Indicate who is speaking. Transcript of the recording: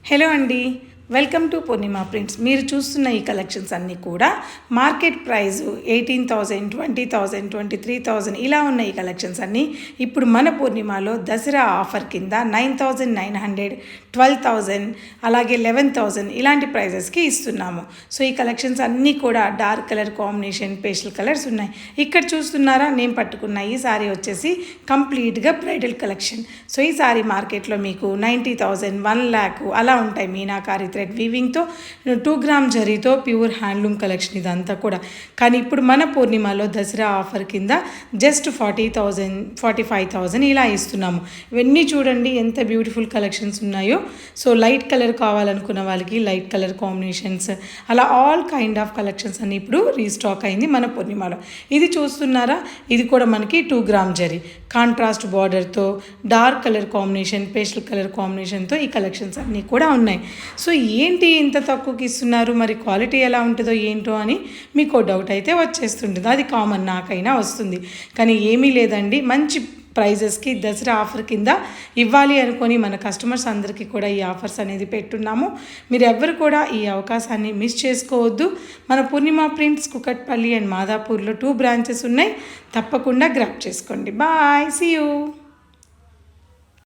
Speaker 1: Hello అండి, welcome to Purnima prints. మీరు చూస్తున్న ఈ కలెక్షన్స్ అన్నీ కూడా మార్కెట్ ప్రైస్ 18,000, 20,000, 23,000 ఇలా ఉన్న ఈ కలెక్షన్స్ అన్నీ ఇప్పుడు మన పూర్ణిమలో దసరా ఆఫర్ కింద 9,900, 12,000 అలాగే 11,000 ఇలాంటి ప్రైజెస్కి ఇస్తున్నాము. సో ఈ కలెక్షన్స్ అన్నీ కూడా dark colour combination pastel colours ఉన్నాయి. ఇక్కడ చూస్తున్నారా, నేను పట్టుకున్న ఈ సారీ వచ్చేసి కంప్లీట్గా బ్రైడల్ కలెక్షన్. సో ఈ సారీ మార్కెట్లో మీకు 90,000, 1 lakh అలా ఉంటాయి. మీనాకారి థ్రెడ్ వీవింగ్తో 2 గ్రామ్ జరీతో ప్యూర్ హ్యాండ్లూమ్ కలెక్షన్ ఇదంతా కూడా. కానీ ఇప్పుడు మన పూర్ణిమలో దసరా ఆఫర్ కింద జస్ట్ 40,000, 45,000 ఇలా ఇస్తున్నాము. ఇవన్నీ చూడండి ఎంత బ్యూటిఫుల్ కలెక్షన్స్ ఉన్నాయో. సో లైట్ కలర్ కావాలనుకున్న వాళ్ళకి లైట్ కలర్ కాంబినేషన్స్ అలా ఆల్ కైండ్ ఆఫ్ కలెక్షన్స్ అన్ని ఇప్పుడు రీస్టాక్ అయింది మన పూర్ణిమలో. ఇది చూస్తున్నారా, ఇది కూడా మనకి 2 గ్రామ్ జరీ కాంట్రాస్ట్ బార్డర్తో dark colour combination pastel colour కాంబినేషన్తో ఈ కలెక్షన్స్ అన్నీ కూడా ఉన్నాయి. సో ఏంటి ఇంత తక్కువకి ఇస్తున్నారు, మరి క్వాలిటీ ఎలా ఉంటుందో ఏంటో అని మీకు డౌట్ అయితే వచ్చేస్తుంటుంది. అది కామన్, నాకైనా వస్తుంది. కానీ ఏమీ లేదండి, మంచి ప్రైజెస్కి దసరా ఆఫర్ కింద ఇవ్వాలి అనుకొని మన కస్టమర్స్ అందరికీ కూడా ఈ ఆఫర్స్ అనేది పెట్టున్నాము. మీరు ఎవ్వరు కూడా ఈ అవకాశాన్ని మిస్ చేసుకోవద్దు. మన పూర్ణిమ ప్రింట్స్ కుకట్పల్లి అండ్ మాదాపూర్లో 2 బ్రాంచెస్ ఉన్నాయి. తప్పకుండా గ్రాప్ చేసుకోండి. Bye, see you.